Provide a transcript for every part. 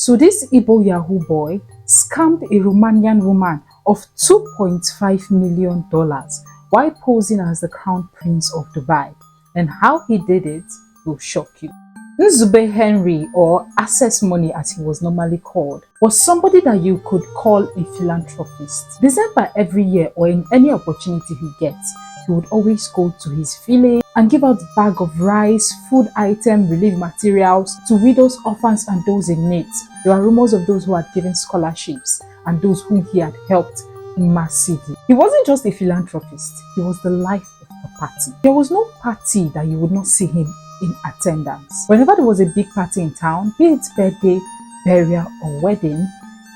So this Igbo Yahoo boy scammed a Romanian woman of $2.5 million while posing as the Crown Prince of Dubai. And how he did it will shock you. Nzube Henry, or Access Money as he was normally called, was somebody that you could call a philanthropist. December every year, or in any opportunity he gets, he would always go to his village and give out a bag of rice, food items, relief materials to widows, orphans and those in need. There were rumors of those who had given scholarships and those whom he had helped massively. He wasn't just a philanthropist, he was the life of the party. There was no party that you would not see him in attendance. Whenever there was a big party in town, be it birthday, burial or wedding,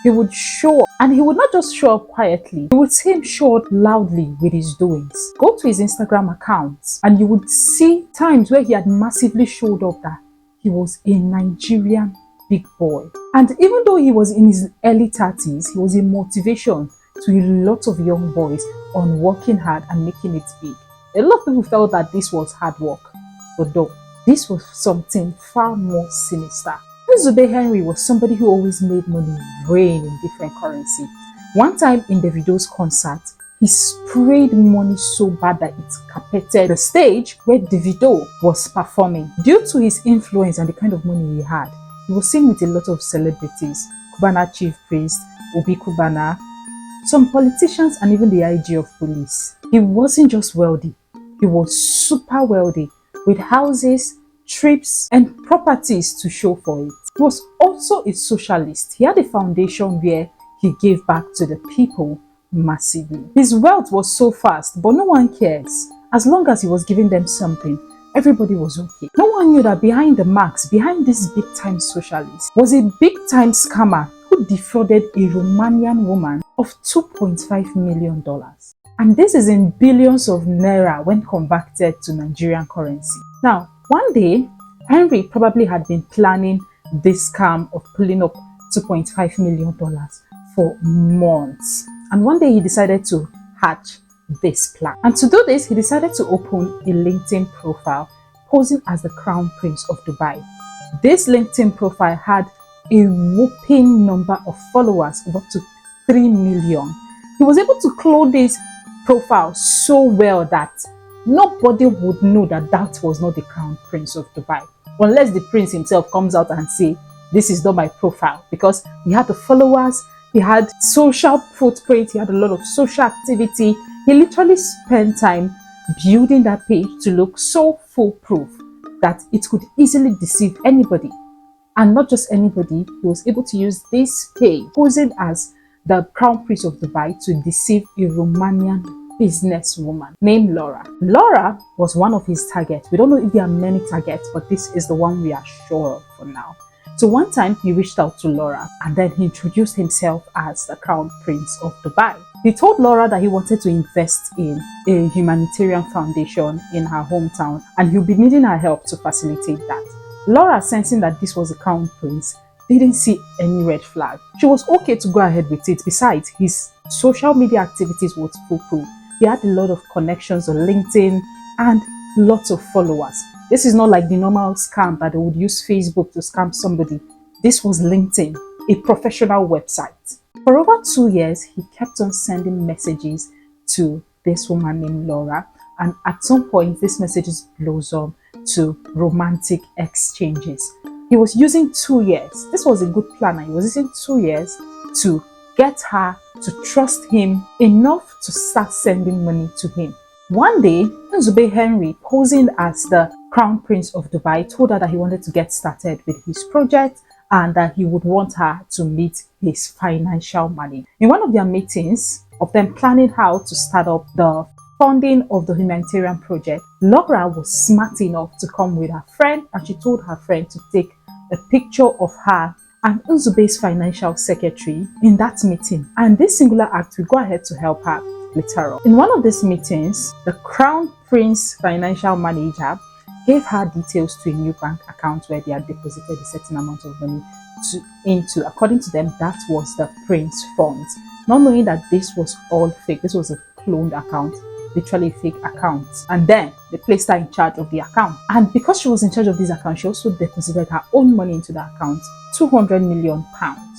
he would show up, and he would not just show up quietly, you would see him show up loudly with his doings. Go to his Instagram account and you would see times where he had massively showed up that he was a Nigerian big boy. And even though he was in his early 30s, he was a motivation to a lot of young boys on working hard and making it big. A lot of people felt that this was hard work, but no, this was something far more sinister. Nzube Henry was somebody who always made money rain in different currency. One time in Davido's concert, he sprayed money so bad that it carpeted the stage where Davido was performing. Due to his influence and the kind of money he had, he was seen with a lot of celebrities, Cubana Chief Priest, Obi Kubana, some politicians and even the IG of police. He wasn't just wealthy, he was super wealthy, with houses, trips and properties to show for it. He was also a socialist. He had a foundation where he gave back to the people massively. His wealth was so vast, but no one cares. As long as he was giving them something, everybody was okay. No one knew that behind the marks, behind this big-time socialist, was a big-time scammer who defrauded a Romanian woman of $2.5 million. And this is in billions of naira when converted to Nigerian currency. Now, one day, Henry probably had been planning this scam of pulling up $2.5 million for months. And one day he decided to hatch this plan. And to do this, he decided to open a LinkedIn profile posing as the Crown Prince of Dubai. This LinkedIn profile had a whopping number of followers of up to 3 million. He was able to clone this profile so well that nobody would know that that was not the Crown Prince of Dubai, unless the prince himself comes out and say, this is not my profile, because he had the followers, he had social footprint, he had a lot of social activity. He literally spent time building that page to look so foolproof that it could easily deceive anybody. And not just anybody, he was able to use this page, posing as the Crown Prince of Dubai, to deceive a Romanian businesswoman named Laura. Laura was one of his targets. We don't know if there are many targets, but this is the one we are sure of for now. So one time he reached out to Laura and then he introduced himself as the Crown Prince of Dubai. He told Laura that he wanted to invest in a humanitarian foundation in her hometown and he'll be needing her help to facilitate that. Laura, sensing that this was the Crown Prince, didn't see any red flag. She was okay to go ahead with it. Besides, his social media activities was foolproof. He had a lot of connections on LinkedIn and lots of followers. This is not like the normal scam that they would use Facebook to scam somebody. This was LinkedIn, a professional website. For over 2 years, he kept on sending messages to this woman named Laura, and at some point, these messages blossomed to romantic exchanges. He was using 2 years. This was a good planner. He was using 2 years to get her to trust him enough to start sending money to him. One day, Nzube Henry, posing as the Crown Prince of Dubai, told her that he wanted to get started with his project and that he would want her to meet his financial manager. In one of their meetings, of them planning how to start up the funding of the humanitarian project, Laura was smart enough to come with her friend, and she told her friend to take a picture of her and Nzube's financial secretary in that meeting. And this singular act will go ahead to help her later on. In one of these meetings, the Crown Prince financial manager gave her details to a new bank account where they had deposited a certain amount of money into. According to them, that was the Prince funds. Not knowing that this was all fake, this was a cloned account. literally fake account. And then they placed her in charge of the account. And because she was in charge of this account, she also deposited her own money into the account, £200 million.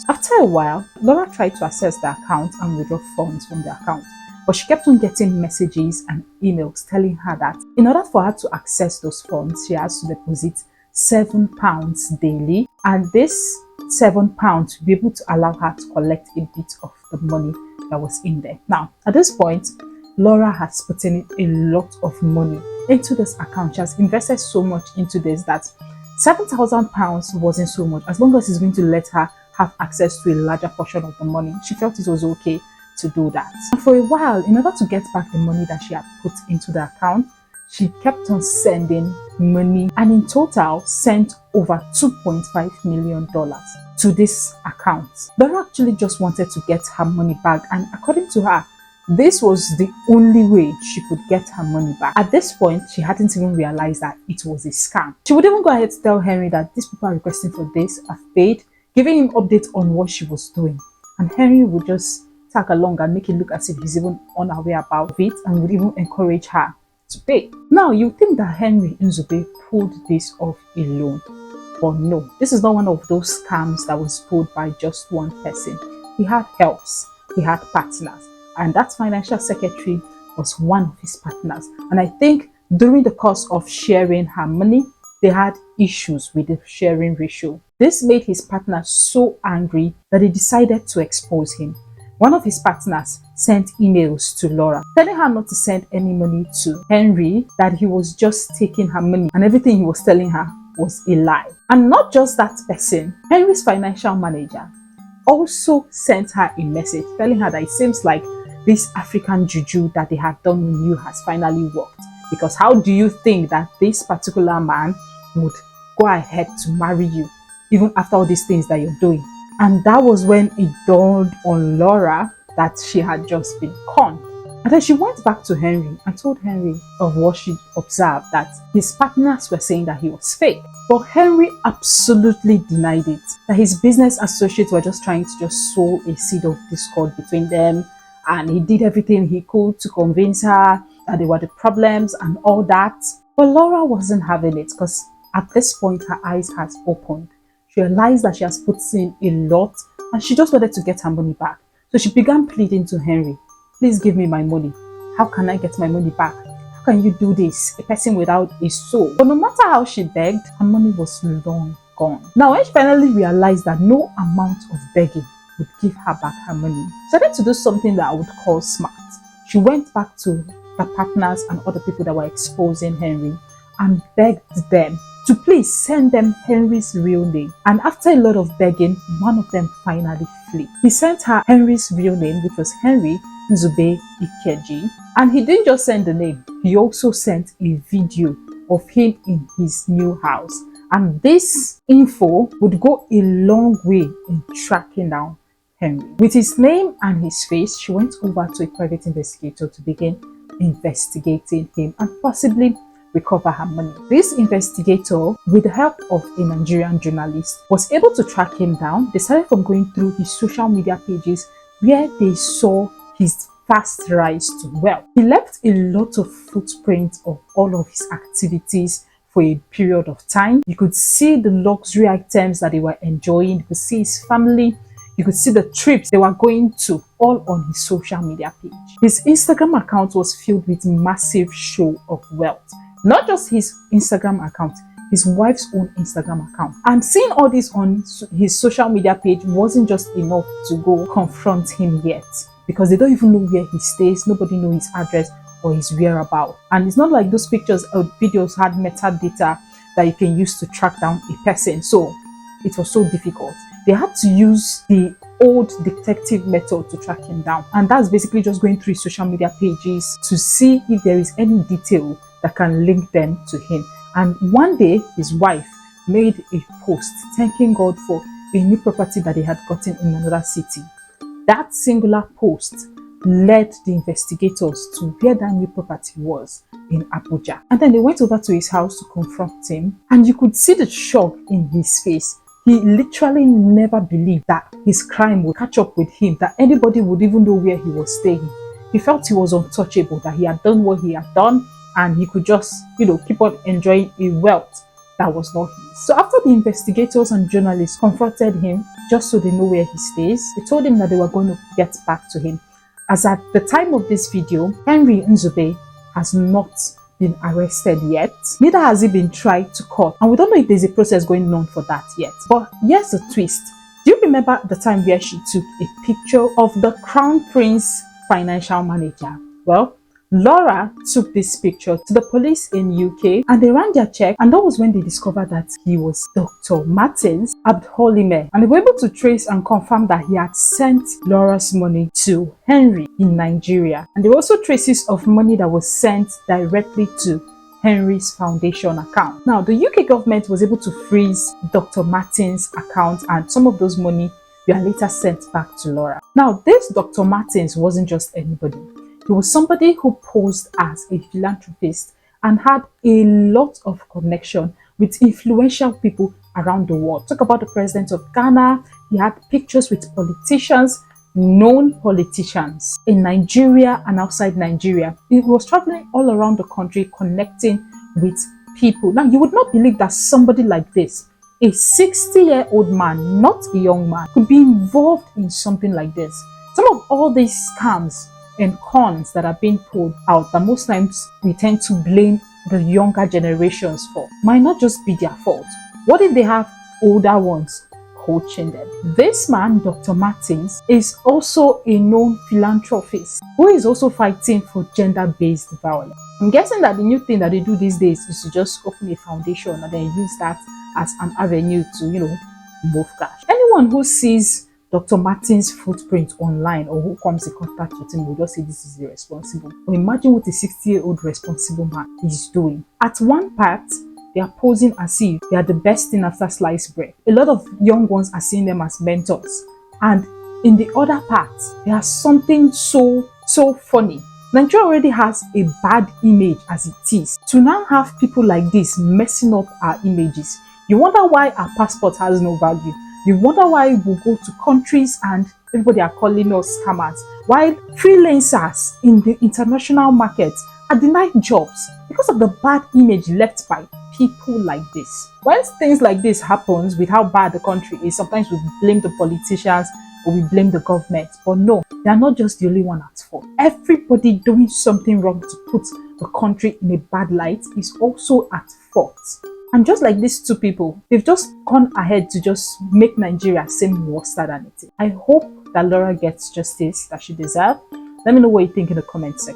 After a while, Laura tried to access the account and withdraw funds from the account. But she kept on getting messages and emails telling her that in order for her to access those funds, she has to deposit £7 daily. And this £7 will be able to allow her to collect a bit of the money that was in there. Now, at this point, Laura has put in a lot of money into this account. She has invested so much into this that £7,000 wasn't so much. As long as it's going to let her have access to a larger portion of the money, she felt it was okay to do that. And for a while, in order to get back the money that she had put into the account, she kept on sending money and in total sent over $2.5 million to this account. Laura actually just wanted to get her money back, and according to her, this was the only way she could get her money back. At this point, she hadn't even realized that it was a scam. She would even go ahead to tell Henry that these people are requesting for this, I've paid, giving him updates on what she was doing. And Henry would just tag along and make it look as if he's even unaware about it and would even encourage her to pay. Now, you think that Henry Nzube pulled this off alone, but no, this is not one of those scams that was pulled by just one person. He had helps, he had partners, and that financial secretary was one of his partners. And I think during the course of sharing her money, they had issues with the sharing ratio. This made his partner so angry that he decided to expose him. One of his partners sent emails to Laura, telling her not to send any money to Henry, that he was just taking her money and everything he was telling her was a lie. And not just that person, Henry's financial manager also sent her a message telling her that it seems like this African juju that they had done on you has finally worked. Because how do you think that this particular man would go ahead to marry you even after all these things that you're doing? And that was when it dawned on Laura that she had just been conned. And then she went back to Henry and told Henry of what she observed, that his partners were saying that he was fake. But Henry absolutely denied it, that his business associates were just trying to just sow a seed of discord between them, and he did everything he could to convince her that they were the problems and all that. But Laura wasn't having it, because at this point her eyes had opened. She realized that she has put in a lot and she just wanted to get her money back. So she began pleading to Henry, please give me my money. How can I get my money back? How can you do this? A person without a soul. But no matter how she begged, her money was long gone. Now, when she finally realized that no amount of begging would give her back her money, she started to do something that I would call smart. She went back to the partners and other people that were exposing Henry and begged them to please send them Henry's real name. And after a lot of begging, one of them finally flew. He sent her Henry's real name, which was Henry Nzube Ikeji. And he didn't just send the name, he also sent a video of him in his new house. And this info would go a long way in tracking down Henry. With his name and his face, she went over to a private investigator to begin investigating him and possibly recover her money. This investigator, with the help of a Nigerian journalist, was able to track him down. They started from going through his social media pages where they saw his fast rise to wealth. He left a lot of footprints of all of his activities for a period of time. You could see the luxury items that they were enjoying. You could see his family. You could see the trips they were going to, all on his social media page. His Instagram account was filled with massive show of wealth. Not just his Instagram account, his wife's own Instagram account. And seeing all this on his social media page wasn't just enough to go confront him yet, because they don't even know where he stays. Nobody knows his address or his whereabouts. And it's not like those pictures or videos had metadata that you can use to track down a person. So it was so difficult. They had to use the old detective method to track him down. And that's basically just going through his social media pages to see if there is any detail that can link them to him. And one day, his wife made a post thanking God for a new property that they had gotten in another city. That singular post led the investigators to where that new property was, in Abuja. And then they went over to his house to confront him, and you could see the shock in his face. He literally never believed that his crime would catch up with him, that anybody would even know where he was staying. He felt he was untouchable, that he had done what he had done and he could just, keep on enjoying a wealth that was not his. So after the investigators and journalists confronted him, just so they know where he stays, they told him that they were going to get back to him. As at the time of this video, Henry Nzube has not been arrested yet. Neither has he been tried to court. And we don't know if there's a process going on for that yet. But here's the twist. Do you remember the time where she took a picture of the Crown Prince financial manager? Well, Laura took this picture to the police in UK and they ran their check, and that was when they discovered that he was Dr. Martins Abdholime, and they were able to trace and confirm that he had sent Laura's money to Henry in Nigeria. And there were also traces of money that was sent directly to Henry's foundation account. Now, the UK government was able to freeze Dr. Martins' account, and some of those money were later sent back to Laura. Now, this Dr. Martins wasn't just anybody. He was somebody who posed as a philanthropist and had a lot of connection with influential people around the world. Talk about the president of Ghana. He had pictures with politicians, known politicians in Nigeria and outside Nigeria. He was traveling all around the country connecting with people. Now, you would not believe that somebody like this, a 60-year-old man, not a young man, could be involved in something like this. Some of all these scams and cons that are being pulled out, that most times we tend to blame the younger generations for, might not just be their fault. What if they have older ones coaching them? This man, Dr. Martins, is also a known philanthropist who is also fighting for gender-based violence. I'm guessing that the new thing that they do these days is to just open a foundation and then use that as an avenue to, move cash. Anyone who sees Dr. Martins' footprint online or who comes in contact with him will just say this is irresponsible. But imagine what a 60-year-old responsible man is doing. At one part, they are posing as if they are the best thing after sliced bread. A lot of young ones are seeing them as mentors. And in the other part, there is something so funny. Nigeria already has a bad image as it is. To now have people like this messing up our images, you wonder why our passport has no value. You wonder why we go to countries and everybody are calling us scammers, while freelancers in the international market are denied jobs because of the bad image left by people like this. When things like this happens with how bad the country is, sometimes we blame the politicians or we blame the government. But no, they are not just the only one at fault. Everybody doing something wrong to put the country in a bad light is also at fault. And just like these two people, they've just gone ahead to just make Nigeria seem worse than it is. I hope that Laura gets justice that she deserves. Let me know what you think in the comment section.